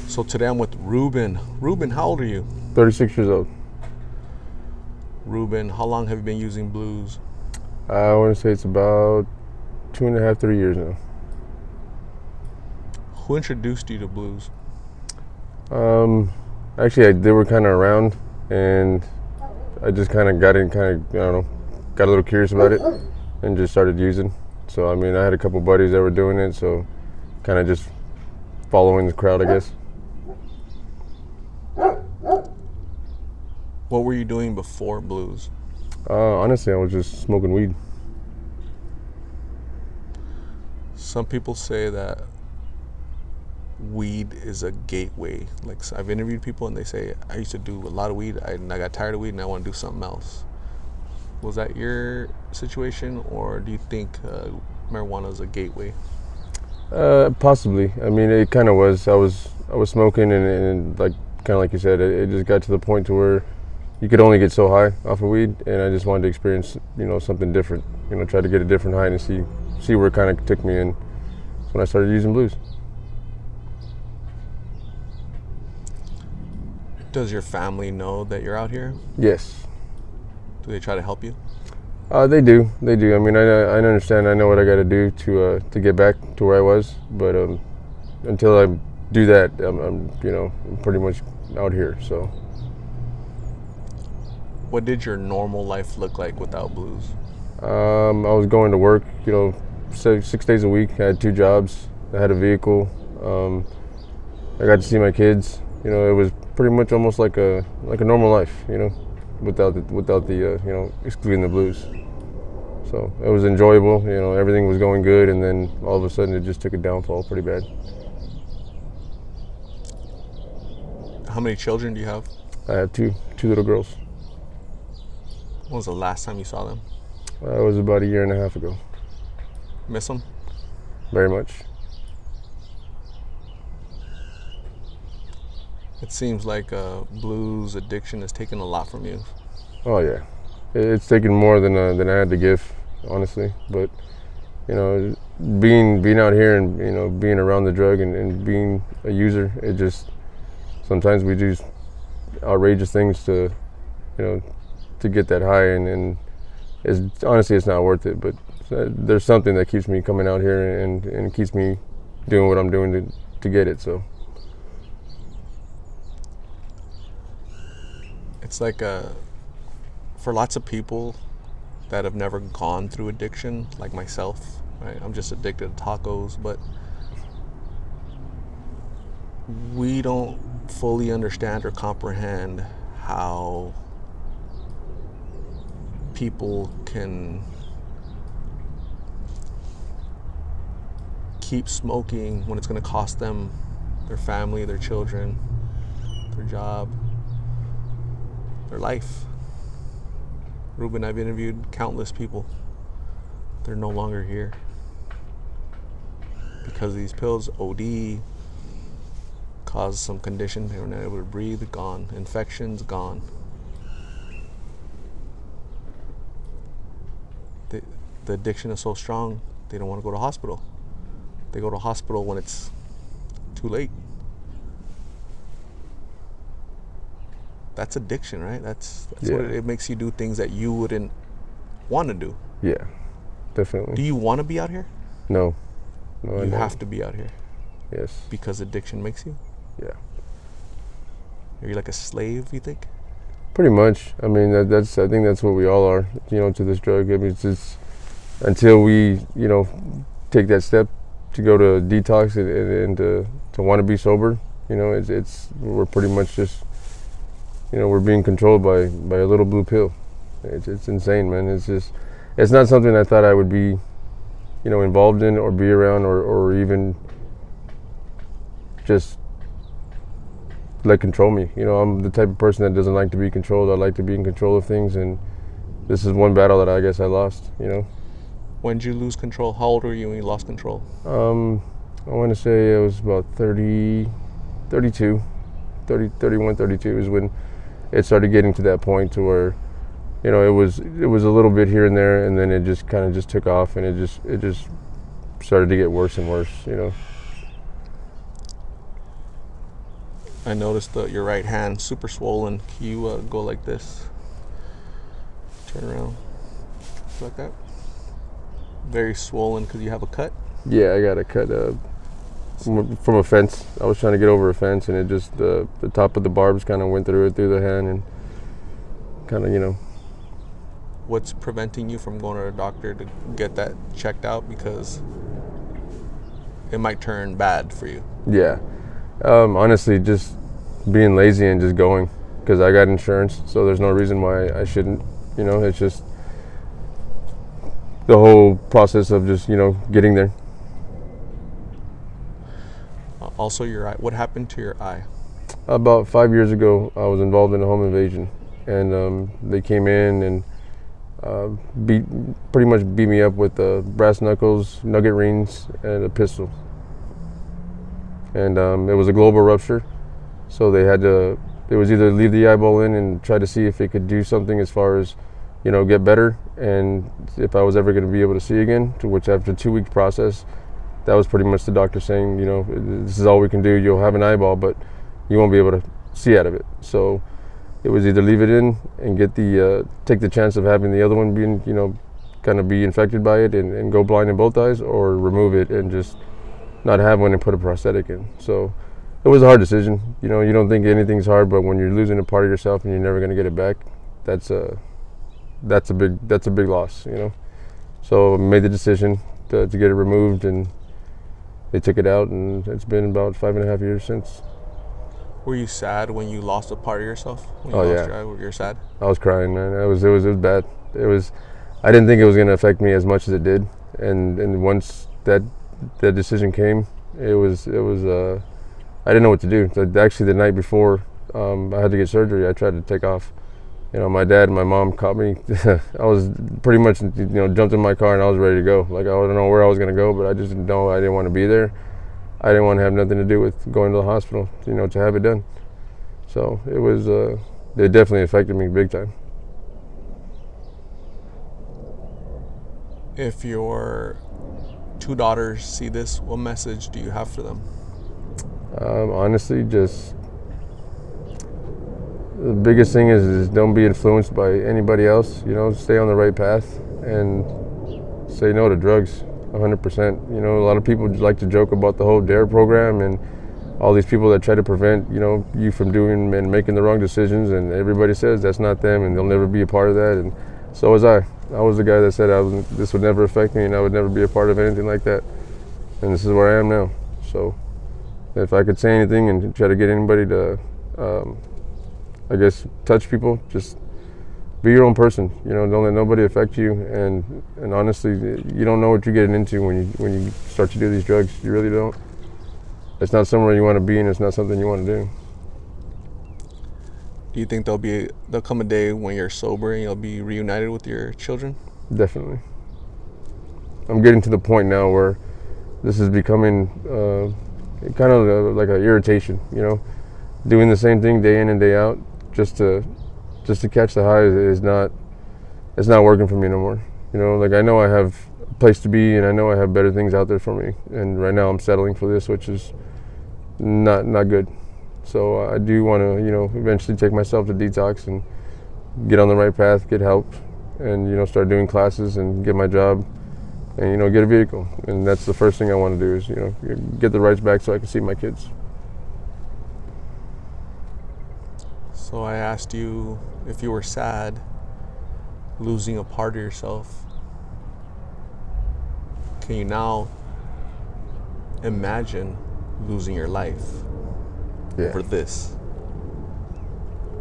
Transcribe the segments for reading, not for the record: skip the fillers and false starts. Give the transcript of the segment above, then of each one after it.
So today I'm with Ruben. Ruben, how old are you? 36 years old. Ruben, how long have you been using blues? I want to say it's about 2.5, 3 years now. Who introduced you to blues? Um, Actually, they were kind of around, and I just kind of got in, I don't know, got a little curious about it, and just started using. So, I mean, I had a couple buddies that were doing it, so kind of just following the crowd, I guess. What were you doing before blues? Honestly, I was just smoking weed. Some people say that weed is a gateway. Like, so I've interviewed people and they say, I used to do a lot of weed and I got tired of weed and I want to do something else. Was that your situation, or do you think marijuana is a gateway? Possibly. I mean, it kind of was. I was smoking, and like kind of like you said, it just got to the point to where you could only get so high off of weed, and I just wanted to experience, something different. Try to get a different high and see where it kind of took me in. When I started using blues. Does your family know that you're out here? Yes. Do they try to help you? They do. They do. I mean, I understand. I know what I got to do to get back to where I was. But until I do that, I'm pretty much out here. So What did your normal life look like without blues? I was going to work. 6 days a week. I had 2 jobs. I had a vehicle. I got to see my kids. It was pretty much almost like a normal life. Without the excluding the blues. So it was enjoyable. Everything was going good, and then all of a sudden it just took a downfall pretty bad. How many children do you have? I have two little girls. When was the last time you saw them? That was about a year and a half ago. Miss them? Very much. It seems like blues addiction has taken a lot from you. Oh yeah, it's taken more than I had to give, honestly. But being out here and being around the drug and being a user, it just sometimes we do outrageous things to get that high, and honestly it's not worth it. But there's something that keeps me coming out here and keeps me doing what I'm doing to get it. So. It's like for lots of people that have never gone through addiction, like myself, right? I'm just addicted to tacos, but we don't fully understand or comprehend how people can keep smoking when it's going to cost them their family, their children, their job, their life. Ruben, I've interviewed countless people. They're no longer here because of these pills. OD caused some condition. They were not able to breathe. Gone. Infections. Gone. The addiction is so strong, they don't want to go to hospital. They go to hospital when it's too late. That's addiction, right? That's Yeah. what it makes you do things that you wouldn't want to do. Yeah, definitely. Do you want to be out here? No, I You don't. have to be out here Yes. because addiction makes you. Yeah. Are you like a slave, you think? Pretty much. I mean, I think that's what we all are, to this drug. I mean, it's just until we, take that step to go to detox and to want to be sober, we're pretty much just, we're being controlled by a little blue pill. It's insane, man. It's not something I thought I would be, involved in or be around or even just let control me. I'm the type of person that doesn't like to be controlled. I like to be in control of things, and this is one battle that I guess I lost. When did you lose control? How old were you when you lost control? I want to say it was about 30, 32, 30, 31, 32 is when it started getting to that point to where, it was a little bit here and there, and then it just kind of just took off, and it just started to get worse and worse. I noticed your right hand super swollen. Can you go like this? Turn around. Like that? Very swollen because you have a cut? Yeah, I got a cut from a fence. I was trying to get over a fence, and it just the top of the barbs kind of went through the hand, and kind of, you know. What's preventing you from going to a doctor to get that checked out? Because it might turn bad for you. Yeah. Honestly, just being lazy and just going, because I got insurance, so there's no reason why I shouldn't. You know, it's just the whole process of just, you know, getting there. Also, your eye. What happened to your eye? About 5 years ago, I was involved in a home invasion, and they came in and pretty much beat me up with brass knuckles, nugget rings, and a pistol. And it was a global rupture, so they had to. It was either leave the eyeball in and try to see if it could do something as far as, you know, get better, and if I was ever going to be able to see again. To which, after a 2-week process, that was pretty much the doctor saying, you know, this is all we can do. You'll have an eyeball, but you won't be able to see out of it. So it was either leave it in and get take the chance of having the other one being, you know, kind of be infected by it and go blind in both eyes, or remove it and just not have one and put a prosthetic in. So it was a hard decision. You know, you don't think anything's hard, but when you're losing a part of yourself and you're never going to get it back, that's a big loss, you know. So I made the decision to get it removed, and they took it out, and it's been about 5.5 years since. Were you sad when you lost a part of yourself? When you Oh, lost yeah. your eye, you're sad? I was crying, man. It was bad. I didn't think it was going to affect me as much as it did, and once that decision came, it was I didn't know what to do. So actually, the night before I had to get surgery, I tried to take off. You know, my dad and my mom caught me. I was pretty much, you know, jumped in my car and I was ready to go. Like, I don't know where I was going to go, but I just didn't know. I didn't want to be there. I didn't want to have nothing to do with going to the hospital, you know, to have it done. So it was, it definitely affected me big time. If your 2 daughters see this, what message do you have for them? Honestly, just the biggest thing is don't be influenced by anybody else. You know, stay on the right path and say no to drugs 100%. You know, a lot of people like to joke about the whole DARE program and all these people that try to prevent, you know, you from doing and making the wrong decisions, and everybody says that's not them and they'll never be a part of that. And so was I. I was the guy that said this would never affect me and I would never be a part of anything like that. And this is where I am now. So if I could say anything and try to get anybody to, I guess, touch people, just be your own person. You know, don't let nobody affect you. And honestly, you don't know what you're getting into when you start to do these drugs. You really don't. It's not somewhere you want to be, and it's not something you want to do. Do you think there'll come a day when you're sober and you'll be reunited with your children? Definitely. I'm getting to the point now where this is becoming kind of like an irritation. You know, doing the same thing day in and day out just to catch the high is not. It's not working for me no more. You know, like, I know I have a place to be, and I know I have better things out there for me. And right now I'm settling for this, which is not good. So I do want to, you know, eventually take myself to detox and get on the right path, get help, and, you know, start doing classes and get my job and, you know, get a vehicle. And that's the first thing I want to do is, you know, get the rights back so I can see my kids. So I asked you if you were sad losing a part of yourself. Can you now imagine losing your life over this?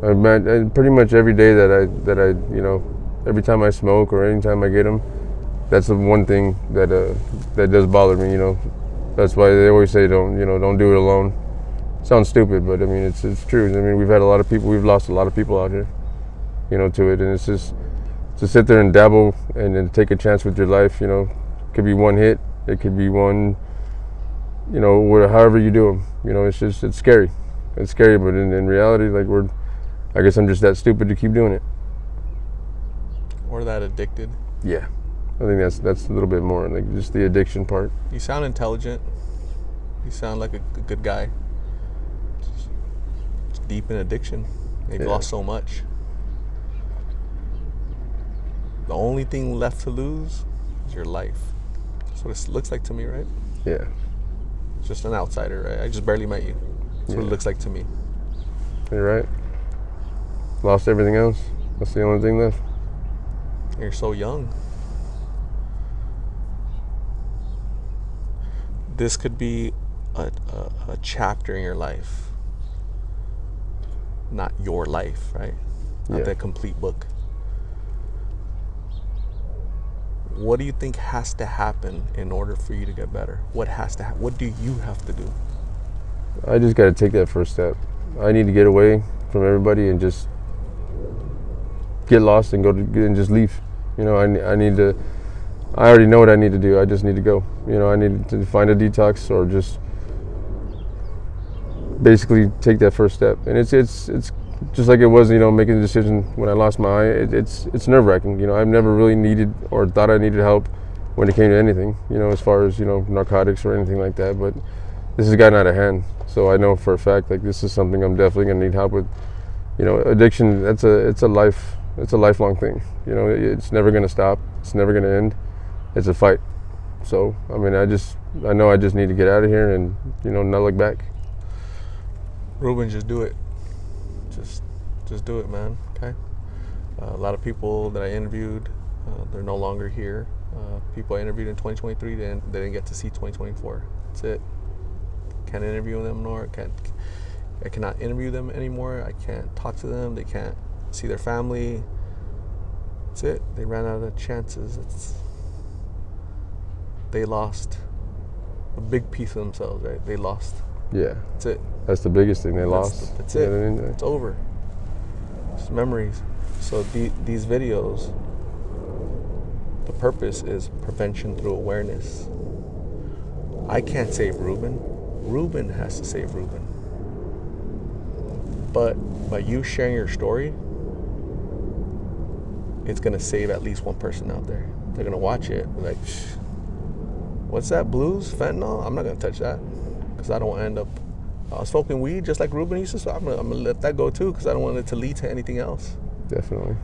Pretty much every day that I, you know, every time I smoke or anytime I get them, that's the one thing that does bother me. You know, that's why they always say don't do it alone. Sounds stupid, but I mean it's true. I mean, we've lost a lot of people out here, you know, to it, and it's just to sit there and dabble and then take a chance with your life. You know, it could be one hit, it could be one, you know, however you do them. You know, it's scary. It's scary, but in reality, like, I guess I'm just that stupid to keep doing it. Or that addicted. Yeah, I think that's a little bit more like just the addiction part. You sound intelligent. You sound like a good guy. deep in addiction. They've Yeah. lost so much. The only thing left to lose is your life. That's what it looks like to me, right? Yeah. Just an outsider, right? I just barely met you. That's what it Yeah. looks like to me. You're right. Lost everything else. That's the only thing left. You're so young. This could be a chapter in your life, not your life, right? Not Yeah. that complete book. What do you think has to happen in order for you to get better? What has to happen? What do you have to do? I just got to take that first step. I need to get away from everybody and just get lost and and just leave. You know, I need to. I already know what I need to do. I just need to go. You know, I need to find a detox or just basically take that first step. And it's just like it was. You know, making the decision when I lost my eye. It's nerve wracking. You know, I've never really needed or thought I needed help when it came to anything. You know, as far as narcotics or anything like that. But this has gotten out of hand. So I know for a fact like this is something I'm definitely gonna need help with. You know, addiction. It's a lifelong thing. You know, it's never gonna stop. It's never gonna end. It's a fight. So I mean, I know I just need to get out of here and not look back. Ruben, just do it. Just do it, man. Okay. A lot of people that I interviewed, they're no longer here. People I interviewed in 2023, they didn't get to see 2024. That's it. Can't interview them anymore. I cannot interview them anymore. I can't talk to them. They can't see their family. That's it. They ran out of chances. They lost a big piece of themselves, right? They lost. Yeah. That's it. That's the biggest thing they lost. That's You it. know what I mean? It's over. It's memories. So these videos, the purpose is prevention through awareness. I can't save Ruben. Ruben has to save Ruben. But by you sharing your story, it's gonna save at least one person out there. They're gonna watch it, be like, what's that, blues, fentanyl? I'm not gonna touch that because I don't want to end up smoking weed just like Ruben used to. So I'm gonna let that go too because I don't want it to lead to anything else. Definitely.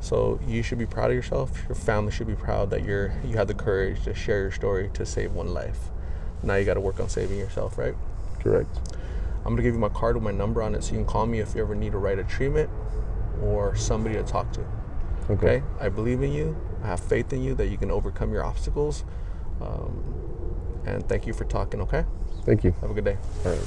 So you should be proud of yourself. Your family should be proud that you had the courage to share your story to save one life. Now you got to work on saving yourself, right? Correct. I'm gonna give you my card with my number on it, so you can call me if you ever need to write a treatment or somebody to talk to. Okay? I believe in you. I have faith in you that you can overcome your obstacles. And thank you for talking. Okay? Thank you. Have a good day. All right.